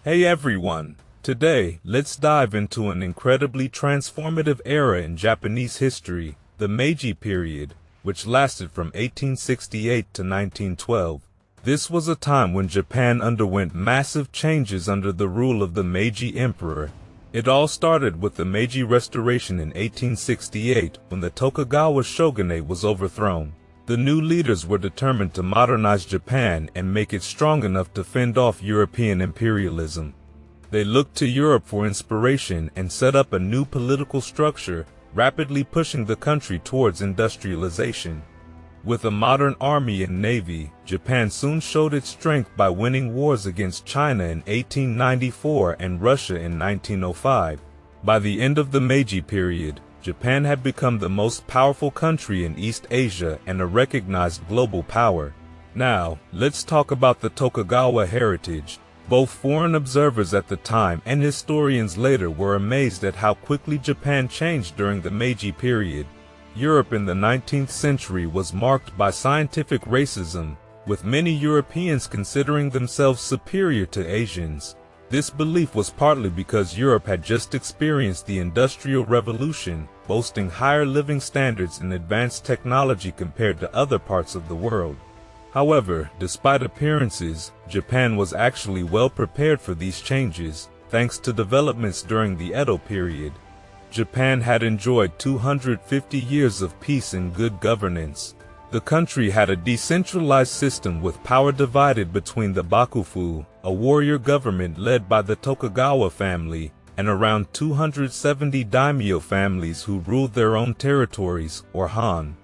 Hey everyone! Today, let's dive into an incredibly transformative era in Japanese history, the Meiji Period, which lasted from 1868 to 1912. This was a time when Japan underwent massive changes under the rule of the Meiji Emperor. It all started with the Meiji Restoration in 1868 when the Tokugawa shogunate was overthrown. The new leaders were determined to modernize Japan and make it strong enough to fend off European imperialism. They looked to Europe for inspiration and set up a new political structure, rapidly pushing the country towards industrialization. With a modern army and navy, Japan soon showed its strength by winning wars against China in 1894 and Russia in 1905. By the end of the Meiji period, Japan had become the most powerful country in East Asia and a recognized global power. Now, let's talk about the Tokugawa heritage. Both foreign observers at the time and historians later were amazed at how quickly Japan changed during the Meiji period. Europe in the 19th century was marked by scientific racism, with many Europeans considering themselves superior to Asians. This belief was partly because Europe had just experienced the Industrial Revolution, boasting higher living standards and advanced technology compared to other parts of the world. However, despite appearances, Japan was actually well prepared for these changes, thanks to developments during the Edo period. Japan had enjoyed 250 years of peace and good governance. The country had a decentralized system with power divided between the Bakufu, a warrior government led by the Tokugawa family, and around 270 daimyo families who ruled their own territories, or Han.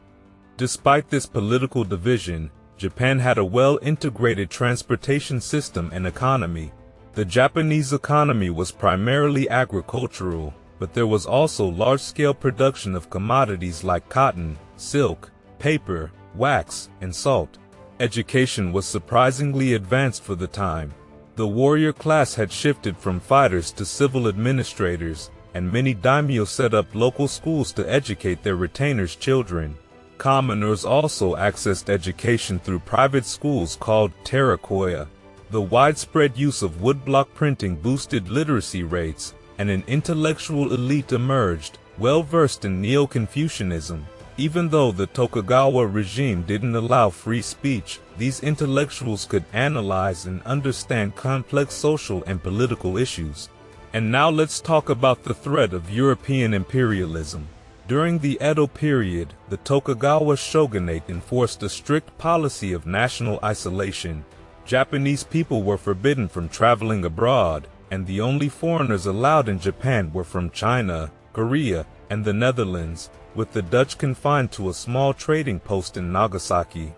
Despite this political division, Japan had a well-integrated transportation system and economy. The Japanese economy was primarily agricultural, but there was also large-scale production of commodities like cotton, silk, paper, wax, and salt. Education was surprisingly advanced for the time. The warrior class had shifted from fighters to civil administrators, and many daimyo set up local schools to educate their retainers' children. Commoners also accessed education through private schools called terrakoya. The widespread use of woodblock printing boosted literacy rates, and an intellectual elite emerged, well-versed in Neo-Confucianism. Even though the Tokugawa regime didn't allow free speech, these intellectuals could analyze and understand complex social and political issues. And now let's talk about the threat of European imperialism. During the Edo period, the Tokugawa shogunate enforced a strict policy of national isolation. Japanese people were forbidden from traveling abroad, and the only foreigners allowed in Japan were from China, Korea, and the Netherlands, with the Dutch confined to a small trading post in Nagasaki.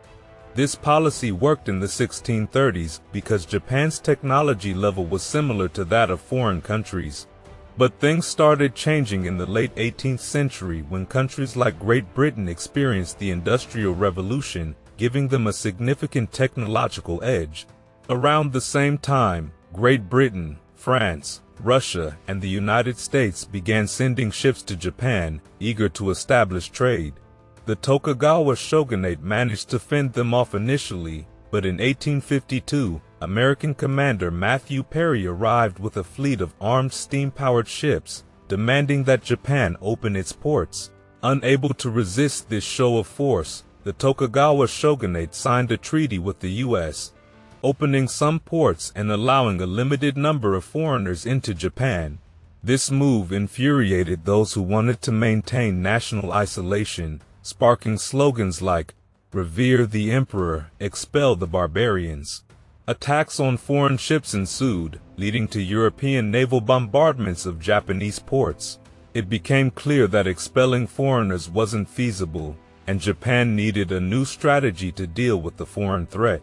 This policy worked in the 1630s because Japan's technology level was similar to that of foreign countries. But things started changing in the late 18th century when countries like Great Britain experienced the Industrial Revolution, giving them a significant technological edge. Around the same time, Great Britain, France, Russia, and the United States began sending ships to Japan, eager to establish trade. The Tokugawa shogunate managed to fend them off initially, but in 1852, American commander Meiji Period arrived with a fleet of armed steam-powered ships, demanding that Japan open its ports. Unable to resist this show of force, the Tokugawa shogunate signed a treaty with the U.S., opening some ports and allowing a limited number of foreigners into Japan. This move infuriated those who wanted to maintain national isolation, sparking slogans like, "Revere the Emperor, expel the barbarians." Attacks on foreign ships ensued, leading to European naval bombardments of Japanese ports. It became clear that expelling foreigners wasn't feasible, and Japan needed a new strategy to deal with the foreign threat.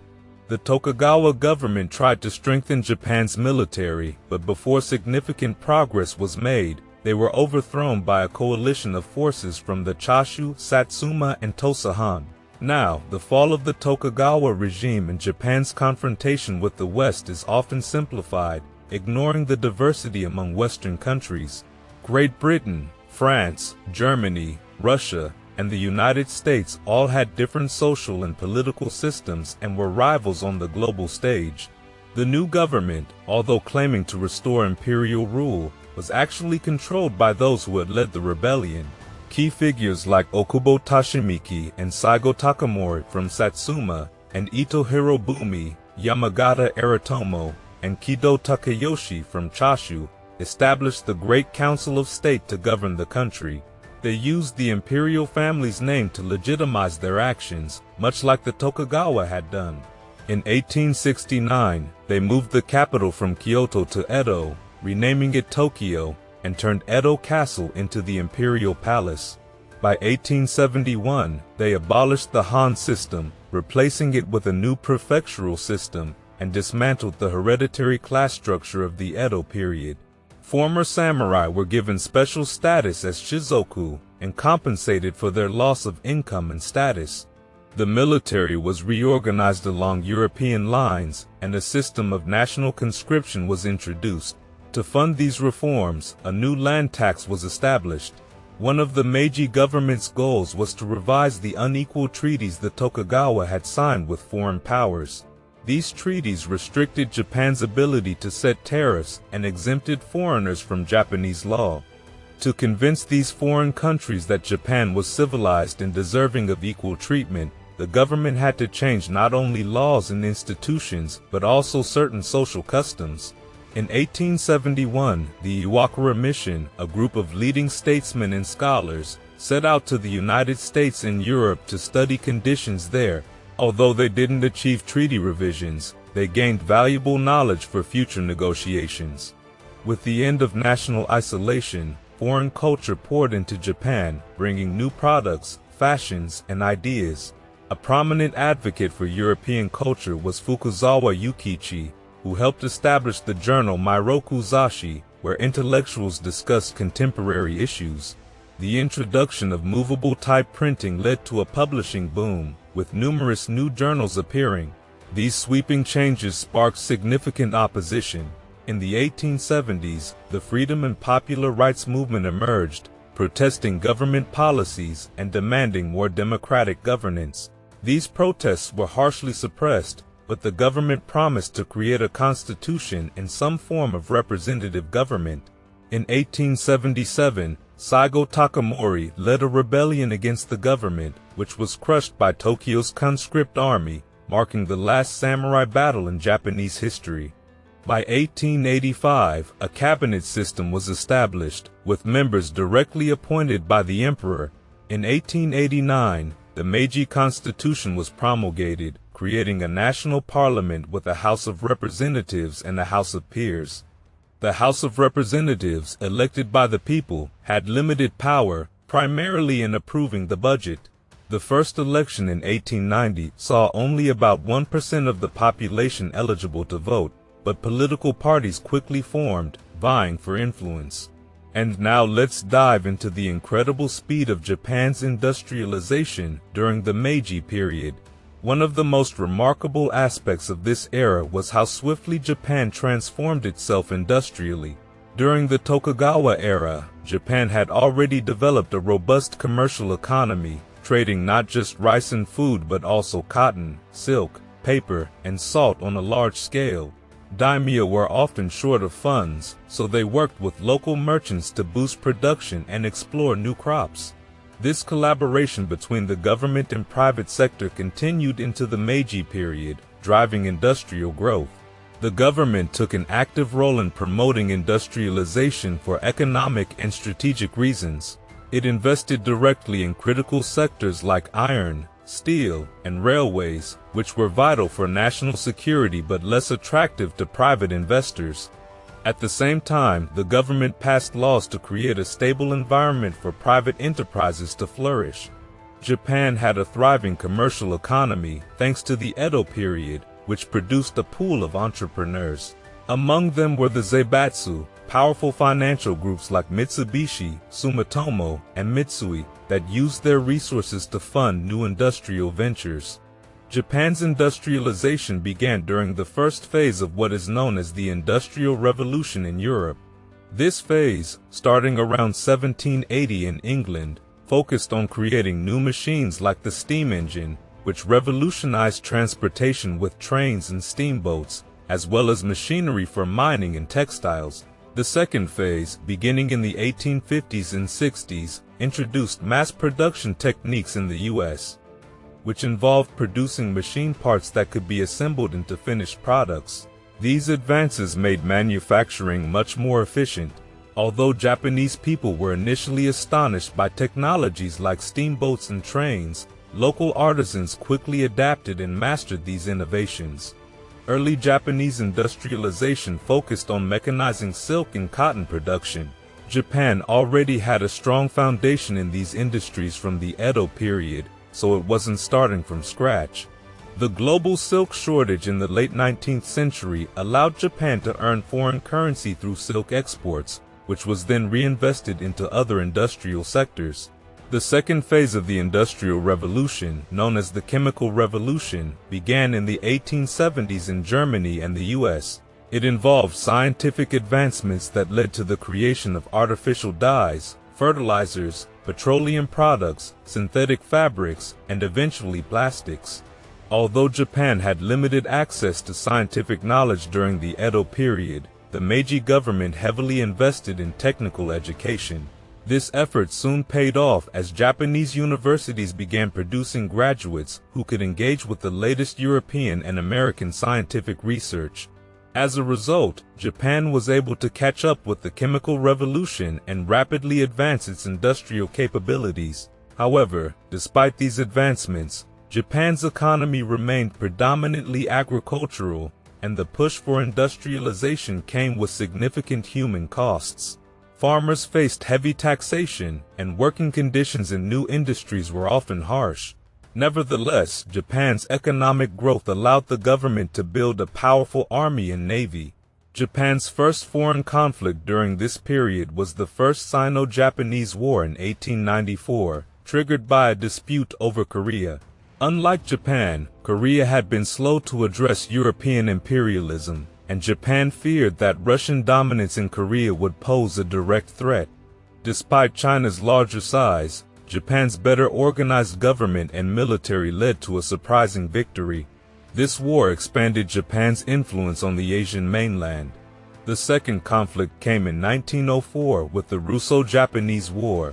The Tokugawa government tried to strengthen Japan's military, but before significant progress was made, they were overthrown by a coalition of forces from the Choshu, Satsuma, and Tosa Han. Now, the fall of the Tokugawa regime and Japan's confrontation with the West is often simplified, ignoring the diversity among Western countries. Great Britain, France, Germany, Russia, and the United States all had different social and political systems and were rivals on the global stage. The new government, although claiming to restore imperial rule, was actually controlled by those who had led the rebellion. Key figures like Okubo Toshimiki and Saigo Takamori from Satsuma, and Ito Hirobumi, Yamagata Aritomo, and Kido Takayoshi from Chashu, established the Great Council of State to govern the country. They used the imperial family's name to legitimize their actions, much like the Tokugawa had done. In 1869, they moved the capital from Kyoto to Edo, renaming it Tokyo, and turned Edo Castle into the Imperial Palace. By 1871, they abolished the Han system, replacing it with a new prefectural system, and dismantled the hereditary class structure of the Edo period. Former samurai were given special status as shizoku, and compensated for their loss of income and status. The military was reorganized along European lines, and a system of national conscription was introduced. To fund these reforms, a new land tax was established. One of the Meiji government's goals was to revise the unequal treaties the Tokugawa had signed with foreign powers. These treaties restricted Japan's ability to set tariffs and exempted foreigners from Japanese law. To convince these foreign countries that Japan was civilized and deserving of equal treatment, the government had to change not only laws and institutions, but also certain social customs. In 1871, the Iwakura Mission, a group of leading statesmen and scholars, set out to the United States and Europe to study conditions there. Although they didn't achieve treaty revisions, they gained valuable knowledge for future negotiations. With the end of national isolation, foreign culture poured into Japan, bringing new products, fashions, and ideas. A prominent advocate for European culture was Fukuzawa Yukichi, who helped establish the journal Meiroku Zashi, where intellectuals discussed contemporary issues. The introduction of movable type printing led to a publishing boom, with numerous new journals appearing. These sweeping changes sparked significant opposition. In the 1870s, the freedom and popular rights movement emerged, protesting government policies and demanding more democratic governance. These protests were harshly suppressed, but the government promised to create a constitution and some form of representative government. In 1877, Saigo Takamori led a rebellion against the government, which was crushed by Tokyo's conscript army, marking the last samurai battle in Japanese history. By 1885, a cabinet system was established, with members directly appointed by the emperor. In 1889, the Meiji Constitution was promulgated, creating a national parliament with a House of Representatives and a House of Peers. The House of Representatives, elected by the people, had limited power, primarily in approving the budget. The first election in 1890 saw only about 1% of the population eligible to vote, but political parties quickly formed, vying for influence. And now let's dive into the incredible speed of Japan's industrialization during the Meiji period. One of the most remarkable aspects of this era was how swiftly Japan transformed itself industrially. During the Tokugawa era, Japan had already developed a robust commercial economy, trading not just rice and food but also cotton, silk, paper, and salt on a large scale. Daimyo were often short of funds, so they worked with local merchants to boost production and explore new crops. This collaboration between the government and private sector continued into the Meiji period, driving industrial growth. The government took an active role in promoting industrialization for economic and strategic reasons. It invested directly in critical sectors like iron, steel, and railways, which were vital for national security but less attractive to private investors. At the same time, the government passed laws to create a stable environment for private enterprises to flourish. Japan had a thriving commercial economy thanks to the Edo period, which produced a pool of entrepreneurs. Among them were the Zaibatsu, powerful financial groups like Mitsubishi, Sumitomo, and Mitsui that used their resources to fund new industrial ventures. Japan's industrialization began during the first phase of what is known as the Industrial Revolution in Europe. This phase, starting around 1780 in England, focused on creating new machines like the steam engine, which revolutionized transportation with trains and steamboats, as well as machinery for mining and textiles. The second phase, beginning in the 1850s and 60s, introduced mass production techniques in the U.S., which involved producing machine parts that could be assembled into finished products. These advances made manufacturing much more efficient. Although Japanese people were initially astonished by technologies like steamboats and trains, local artisans quickly adapted and mastered these innovations. Early Japanese industrialization focused on mechanizing silk and cotton production. Japan already had a strong foundation in these industries from the Edo period, so it wasn't starting from scratch. The global silk shortage in the late 19th century allowed Japan to earn foreign currency through silk exports, which was then reinvested into other industrial sectors. The second phase of the Industrial Revolution, known as the Chemical Revolution, began in the 1870s in Germany and the US. It involved scientific advancements that led to the creation of artificial dyes, fertilizers, petroleum products, synthetic fabrics, and eventually plastics. Although Japan had limited access to scientific knowledge during the Edo period, the Meiji government heavily invested in technical education. This effort soon paid off as Japanese universities began producing graduates who could engage with the latest European and American scientific research. As a result, Japan was able to catch up with the chemical revolution and rapidly advance its industrial capabilities. However, despite these advancements, Japan's economy remained predominantly agricultural, and the push for industrialization came with significant human costs. Farmers faced heavy taxation, and working conditions in new industries were often harsh. Nevertheless, Japan's economic growth allowed the government to build a powerful army and navy. Japan's first foreign conflict during this period was the First Sino-Japanese War in 1894, triggered by a dispute over Korea. Unlike Japan, Korea had been slow to address European imperialism, and Japan feared that Russian dominance in Korea would pose a direct threat. Despite China's larger size, Japan's better organized government and military led to a surprising victory. This war expanded Japan's influence on the Asian mainland. The second conflict came in 1904 with the Russo-Japanese War.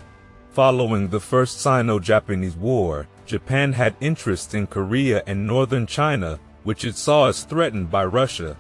Following the First Sino-Japanese War, Japan had interests in Korea and northern China, which it saw as threatened by Russia.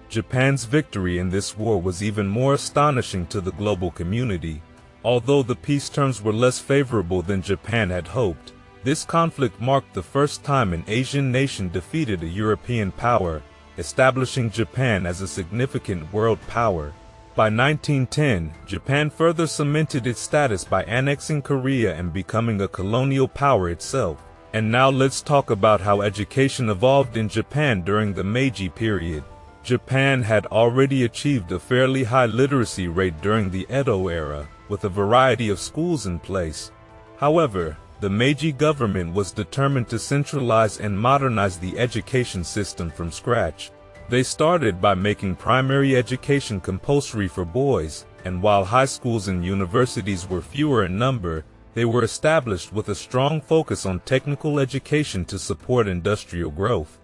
Japan's victory in this war was even more astonishing to the global community. Although the peace terms were less favorable than Japan had hoped, this conflict marked the first time an Asian nation defeated a European power, establishing Japan as a significant world power. By 1910, Japan further cemented its status by annexing Korea and becoming a colonial power itself. And now let's talk about how education evolved in Japan during the Meiji period. Japan had already achieved a fairly high literacy rate during the Edo era, with a variety of schools in place. However, the Meiji government was determined to centralize and modernize the education system from scratch. They started by making primary education compulsory for boys, and while high schools and universities were fewer in number, they were established with a strong focus on technical education to support industrial growth.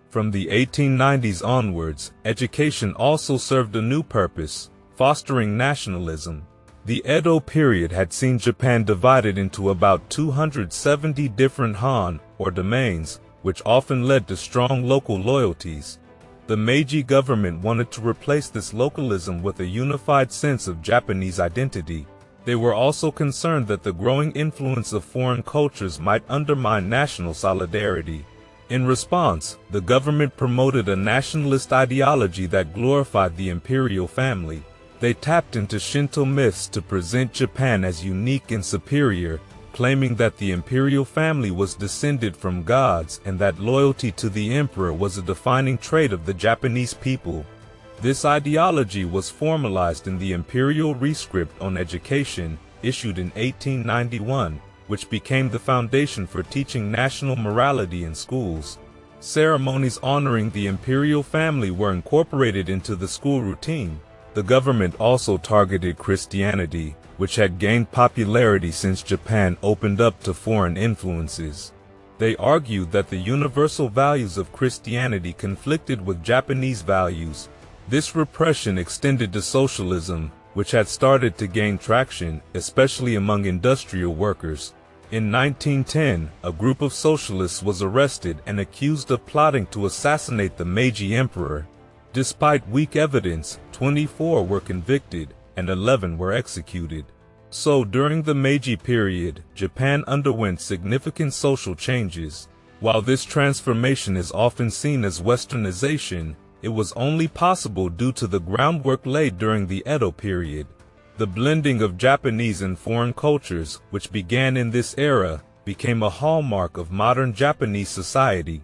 From the 1890s onwards, education also served a new purpose, fostering nationalism. The Edo period had seen Japan divided into about 270 different Han, or domains, which often led to strong local loyalties. The Meiji government wanted to replace this localism with a unified sense of Japanese identity. They were also concerned that the growing influence of foreign cultures might undermine national solidarity. In response, the government promoted a nationalist ideology that glorified the imperial family. They tapped into Shinto myths to present Japan as unique and superior, claiming that the imperial family was descended from gods and that loyalty to the emperor was a defining trait of the Japanese people. This ideology was formalized in the Imperial Rescript on Education, issued in 1891, which became the foundation for teaching national morality in schools. Ceremonies honoring the imperial family were incorporated into the school routine. The government also targeted Christianity, which had gained popularity since Japan opened up to foreign influences. They argued that the universal values of Christianity conflicted with Japanese values. This repression extended to socialism, which had started to gain traction, especially among industrial workers. In 1910, a group of socialists was arrested and accused of plotting to assassinate the Meiji Emperor. Despite weak evidence, 24 were convicted and 11 were executed. So during the Meiji period, Japan underwent significant social changes. While this transformation is often seen as Westernization, it was only possible due to the groundwork laid during the Edo period. The blending of Japanese and foreign cultures, which began in this era, became a hallmark of modern Japanese society.